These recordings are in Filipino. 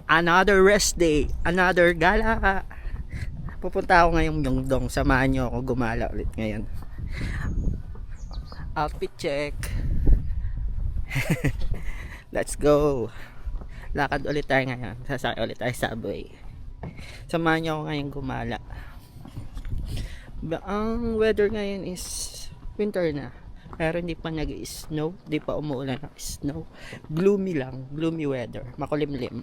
Another rest day, another gala. Pupunta ako ngayong Myeongdong. Samahan nyo ako gumala ulit ngayon. Outfit check. Let's go. Lakad ulit tayo ngayon. Sasakay ulit tayo sa subway. Samahan nyo ako ngayong gumala. Ang weather ngayon is winter na. Pero hindi pa nag-snow. Hindi pa umuulan ng snow. Gloomy lang. Gloomy weather. Makulimlim.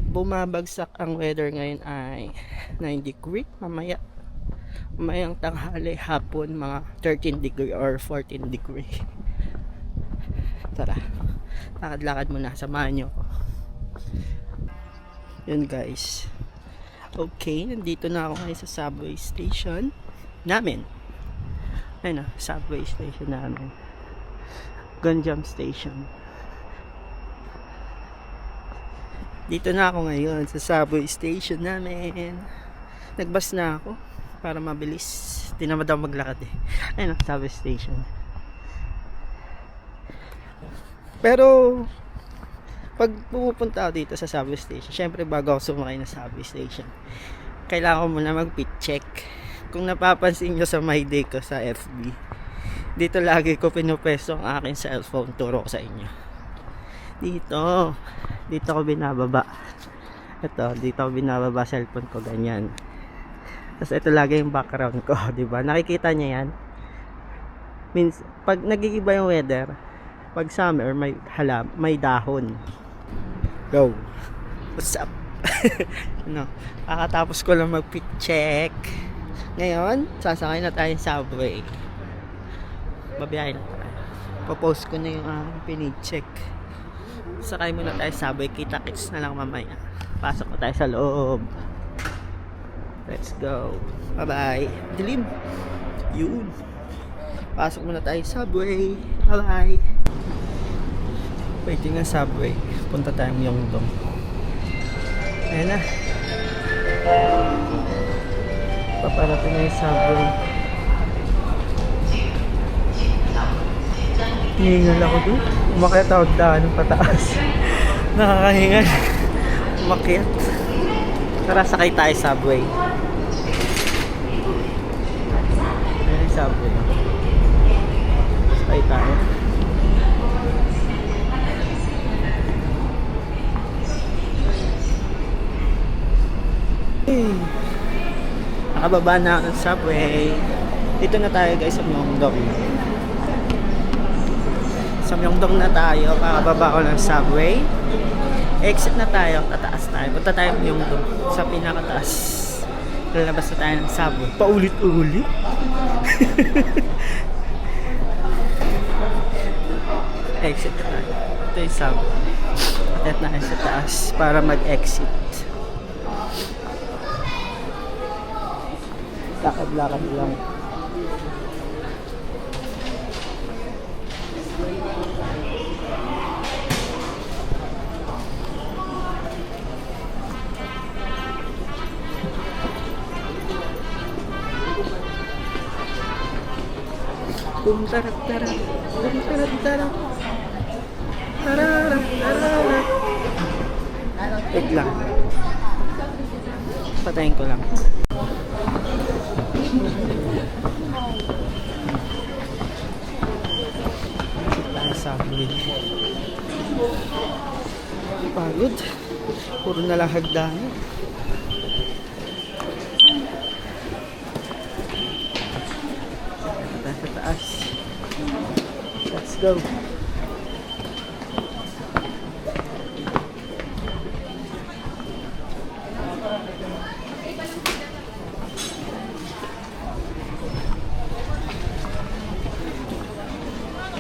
Bumabagsak ang weather ngayon ay 9 degree. Mamayang tanghali hapon mga 13 degree or 14 degree. Tara. Lakad-lakad muna. Samahan nyo ako. Yun guys. Okay. Nandito na ako ngayon sa subway station namin. Ayun na. Subway station namin. Ganjam Station. Dito na ako ngayon sa subway station namin. Nagbus na ako para mabilis. Di naman daw maglakad eh. Ayun ang subway station. Pero pag pumupunta ako dito sa subway station, syempre bago ako sumakay na subway station, kailangan ko muna mag-pit check. Kung napapansin nyo sa my day ko sa FB, dito lagi ko pinupesto ang aking cellphone. Turo ko sa inyo. Dito ko binababa. Dito ko binababa cellphone ko, ganyan. Tapos ito lagi yung background ko, diba? Nakikita niya yan. Means, pag nagigiba yung weather, pag summer, may dahon. Go. What's up? Kakatapos ko lang mag-pit check. Ngayon, sasakay na tayo sa subway. Babiyahin na tayo. Popost ko na yung pinid-check. Sakay muna tayo sa subway. Kita-kits na lang mamaya. Pasok na tayo sa loob. Let's go. Bye-bye. Dilim. Yun. Pasok muna tayo sa subway. Bye-bye. Waiting ang subway. Punta tayong Myeongdong. Ayan na. Paparating na yung subway. Hihingal ako dun. Umakyat ako daan ng pataas. Nakakahingal. Umakyat. Tara, sakay tayo subway. Ayan yung subway. Sakay tayo. Nakababa na ang subway. Dito na tayo guys sa Myeongdong. Sa Myeongdong na tayo. Kakababa ko ng subway. Exit na tayo. Tataas tayo. Punta tayo Myeongdong sa pinakataas. Lalabas na tayo ng subway. Paulit-ulit. Exit na tayo. Ito yung subway. Atet na tayo sa taas para mag-exit. Lakad-lakad lang. Bum tarat tarat, bum tarat tarat, tararat tararat. Wait lang. Patayin ko lang. Subway. Pagod. Puro na lang hagdanan. Sa taas. Let's go.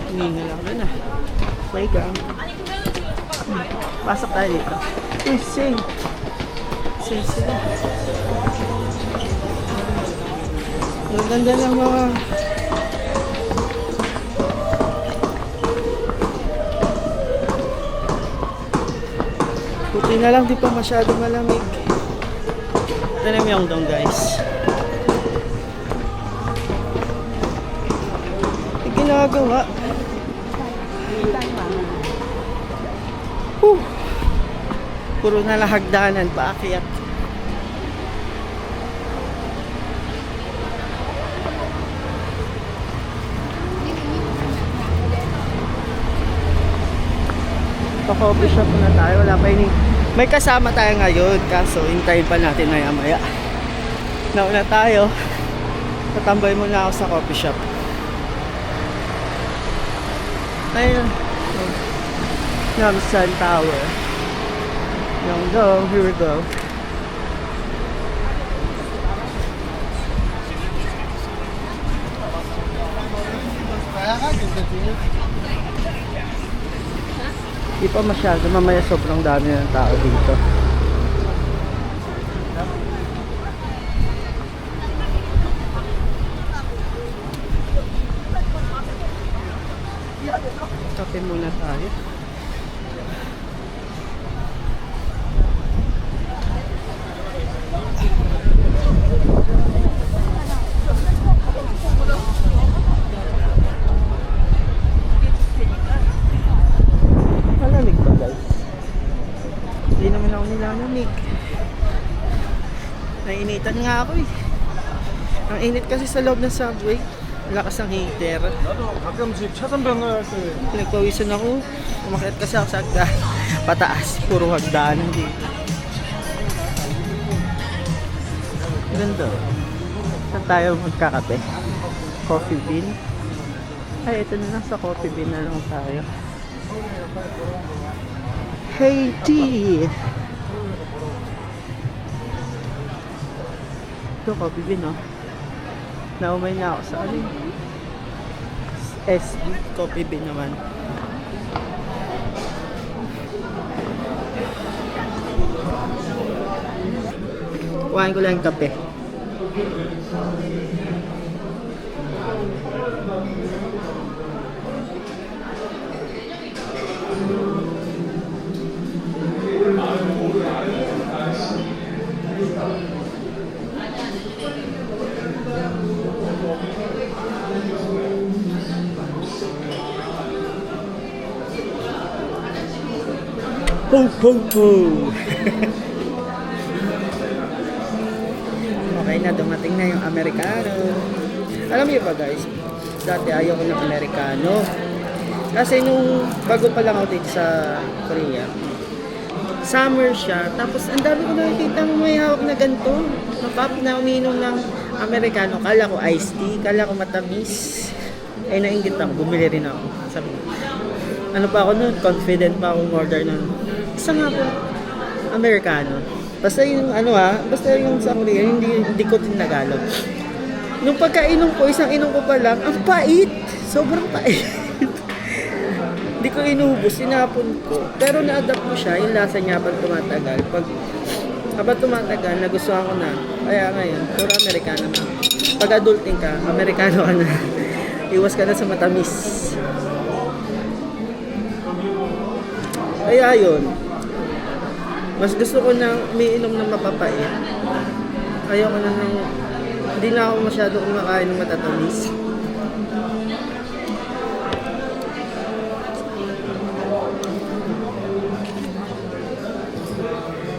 Hindi lang na. Playground. Pasok tayo dito. Sing. Ang ganda ng mga buti na lang di pa masyadong malamig. Ito na yung Myeongdong guys. Ginagawa. Whew. Puro na lang hagdanan, paakyat. Pa-coffee shop na tayo, wala pa ini. May kasama tayo ngayon, kaso hintayin pa natin maya-maya. Nauna tayo. Tatambay muna ako sa coffee shop. Ayun. Namsan Tower. Here we go. Di pa masyado, mamaya sobrang dami ng tao dito. Kape muna tayo. Malamig pa guys. Hindi naman ako nilalamig. Nainitan nga ako eh. Ang init kasi sa loob ng subway. Lakas ng heater. 나도 가끔씩 차선 변경할 때 Pinagpawisan ako. Umakyat kasi ako sa hagdan. Pataas. Puro hagdanan dito. Ganda. Saan tayo magkakape? Coffee bean. Ay, ito na lang sa coffee bean na lang tayo. Hey, tea! Ito, coffee bean, oh. Naumay na ako sa alin. SB coffee bean naman. Kuhain ko lang yung kape. Ho ho ho! Okay na, dumating na yung Amerikano. Alam niyo ba guys, dati ayaw ko ng Amerikano. Kasi nung bago pa lang ako dito sa Korea, summer siya, tapos ang dami ko nakikita may hawak na ganito. Na umiinom ng Amerikano, kala ko iced tea, kala ko matamis. Eh nainggit ako, bumili rin ako. Sabi, ano pa ako nun, confident pa akong order nun. Isa nga po, Amerikano. Basta yung basta yung sa Korea, hindi ko tinagalog. Nung pagkainom ko, isang inom ko pa lang, ang pait! Sobrang pait. Hindi ko inubos, sinapon ko. Pero na-adapt ko siya, yung lasa niya habang tumatagal. Habang tumatagal, nagustuhan ko na. Kaya ngayon, puro Amerikano na. Pag adulting ka, Amerikano ka na. Iwas ka na sa matamis. Kaya yun. Mas gusto ko na umiinom ng mapapait. Ayoko na hindi na ako masyado kumakain ng matatamis.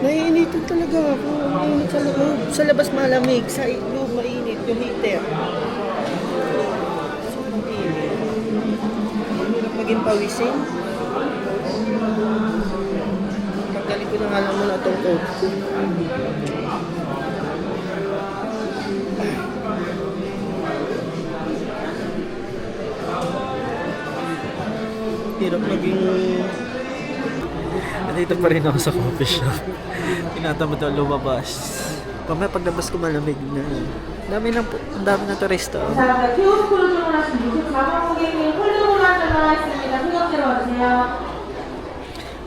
Naiinitan talaga ako. Mainit sa loob. Sa labas malamig. Sa loob mainit. Yung heater. Sobrang init. Hirap maging pawisin. Pagkalit ko na nga lang muna itong coat ko. Hirap maging... Nandito pa rin ako sa coffee shop. Tinatamad ako lumabas. Pamaya paglabas ko malamig na. Ang dami ng turista.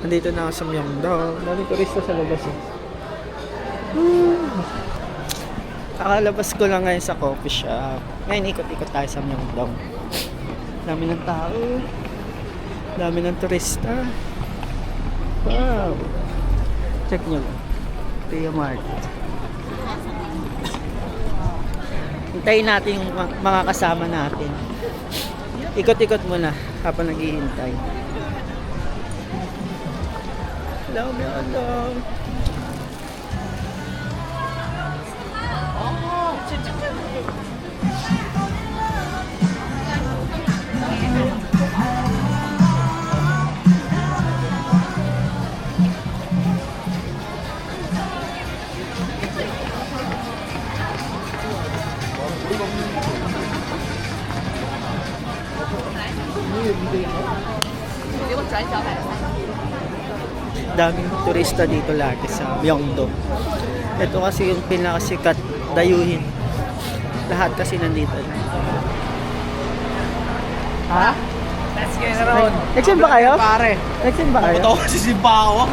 Nandito na ako sa Myeongdong. Daming turista sa labas eh. Kakalabas ko lang ngayon sa coffee shop. Ngayon ikot-ikot tayo sa Myeongdong. Dami ng tao. Dami ng turista. Wow! Check nyo lang. Tia Market. Hintayin natin yung mga kasama natin. Ikot-ikot muna habang naghihintay. Alam, alam. Daming turista dito lagi sa Myeongdong. Ito kasi yung pinakasikat dayuhin. Lahat kasi nandito na. Ha? Let's get it on. Nagsim ba kayo? Pare. Nagsim ba kayo? Ako si Simba ako.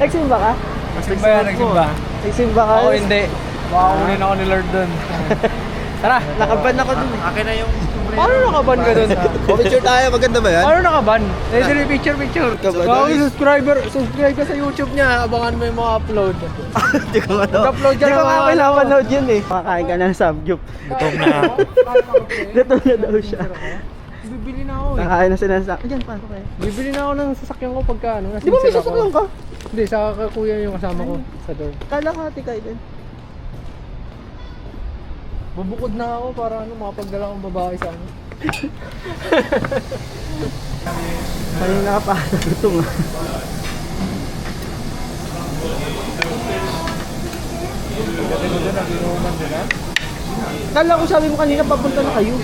Nagsim ba ka? Nagsimba yan, nagsimba. Nagsim ba ka? Ako hindi. Makakunin ako ni Lord dun. Tara. Nakaban ako dun. Akin na yung... Paano nakaban ka dun? Picture tayo, maganda ba yan? Paano nakaban? Ready picture. Kaban. Subscribe ka sa YouTube niya. Abangan mo yung mga upload. Hindi ko ano. Mag-upload ka Hindi ko ng nga mga pinapanood yun eh. Makakain ka ng samgyup. Gutom na ako. Gutom na daw siya. Bibili na ako eh. Nakakain na sila ng samgyup. Diyan, pasok kayo. Bibili na ako ng sasakyan ko pagka ano. Di ba may sasakyan ka? Hindi, sa kuya yung kasama ko sa door. Kala ka ati kayo din. Bubukod na ako para ano, makapagdala akong babae sa ano. Kanina ka pa sa gutom ah. Kala ko sabi mo kanina papunta na kayo.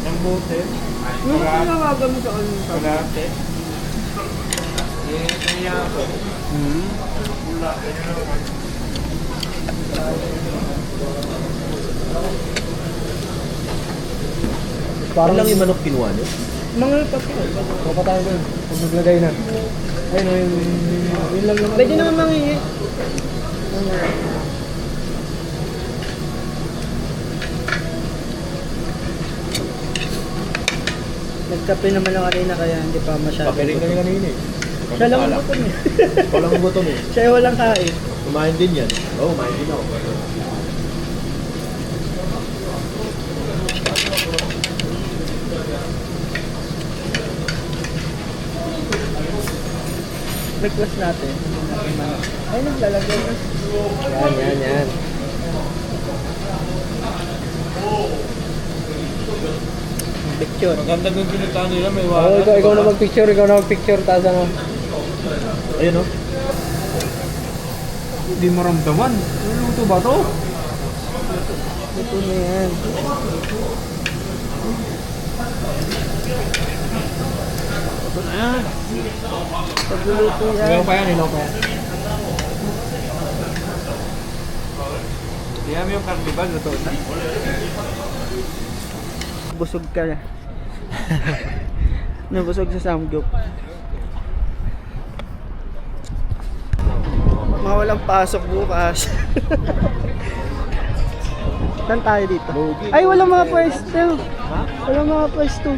Ang bote? Yung pinangaga mo sa kanina. Kalate? Eh, kaya ako. Parang lang yung manok kinuha niyo? Mga tatlo. Baka tayo doon. Pag naglagay na. Ayun, yun lang naman. Pwede naman mangingi. Nagkape naman ako kanina kaya hindi pa masyado. Pakiring kami kanina eh. Siya lang ang gutom eh. Walang gutom eh. Siya walang kain. Kumain din yan. Oo, kumain din ako. Request natin. Ay, naglalagay na. Yan. Picture. Maganda yung pinuntahan nila, may Oh, ikaw na mag-picture, tapos ano. Ayun o. Hindi mo ramdaman. Luto ba to? Ito na yan. Ito na yan. Pagluluto yan. Ilaw pa yan. Kaya mo yung carnival, luto na. Busog ka na. Nabusog sa samgyup. Mga walang pasok bukas. Saan tayo dito? Ay, walang mga pwesto. Walang mga pwesto.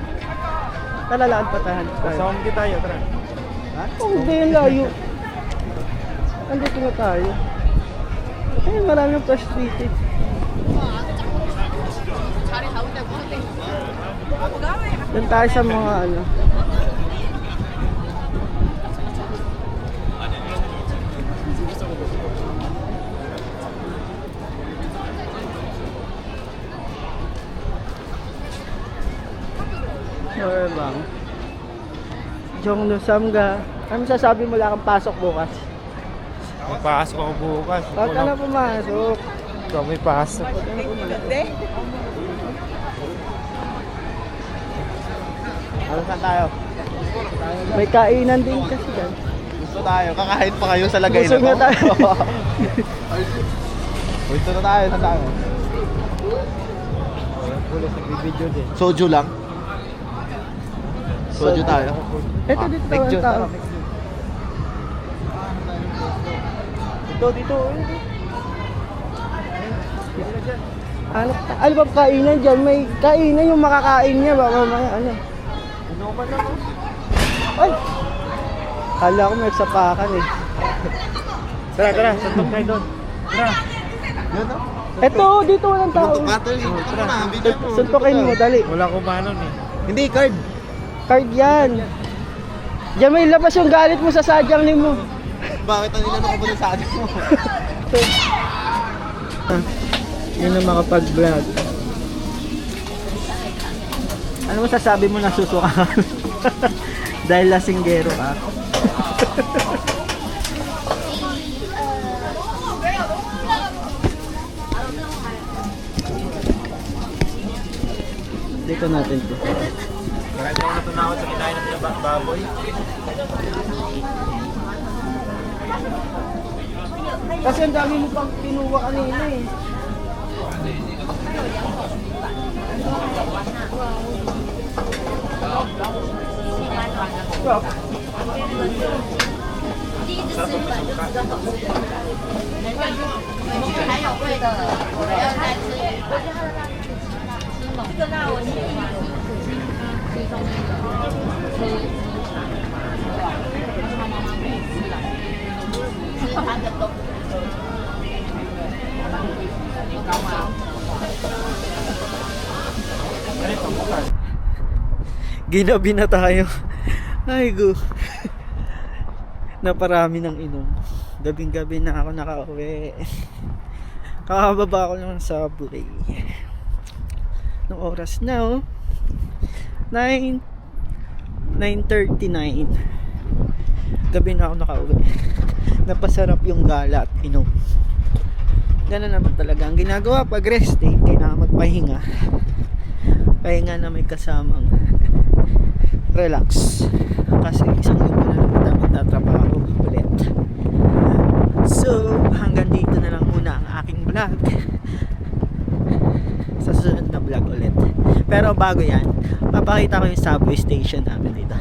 Talalaan pa tayo. Kasama kita tayo, tara. Oh, hindi yung layo. Andito na tayo. Ayun, maraming pwesto dito. Doon tayo sa mga ano. Or bang? Jongno Samga. Ano sasabi mo lang kang pasok bukas? Pasok ako bukas. Huwag ka na pumasok. Ikaw may pasok. Huwag ka na pumasok. Ano saan tayo? May kainan din kasi dyan. Gusto tayo. Kakain pa kayo sa lagay Busog na tayo. Gusto na tayo. Saan tayo? Pulis nagbibideo din. Soju lang. Soju tayo. Ito dito Make tawag juice, tao. make juice. Dito. Ano ba kainan dyan? May kainan yung makakain niya. Baka mamaya ano. Inuman lang ako. Ay! Kala ko may sapakan eh. Tara. Suntok tayo doon. Tara. Yun o. Eto, dito walang tao. Suntok ka to. Suntok ka na. Video mo. Suntukin mo, dali. Wala ko manon eh. Hindi, card. Card yan. Diyan may labas yung galit mo sa sadyang mo. Bakit ang inano ko ba sa atin mo? Yun ang makapag-vlog. Ano masasabi mo na susuka ka? Dahil lasinggero ka. Dito natin to. Bakit ako natunawad sa kinain ng baboy? Kasi ang dami mo pang pinuwa kanina eh. Ginabi na tayo. Ay go. Naparami ng inom. Gabing-gabi na ako nakauwi. Kakababa ko lang sa subway. Nung oras na oh. 9:39. Gabi na ako nakauwi. Napasarap yung gala at inom. Ganun naman talaga ang ginagawa pag rest day. Kailangan magpahinga. Pahinga na may kasamang relax. Kasi isang linggo na lang kita magtatrabaho ulit. So, hanggang dito na lang muna ang aking vlog. Sa susunod na vlog ulit. Pero bago yan, papakita ko yung subway station namin dito.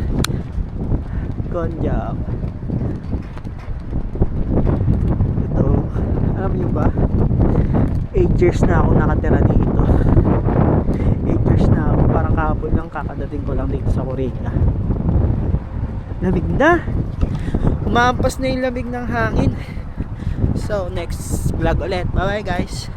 Konjac. Ito, alam niyo ba? 8 years na ako nakatira dito. 8 years na ako. Parang kahapon lang kakadating ko lang dito sa Korea. Lamig na. Umaampas na yung lamig ng hangin. So, next vlog ulit. Bye bye guys.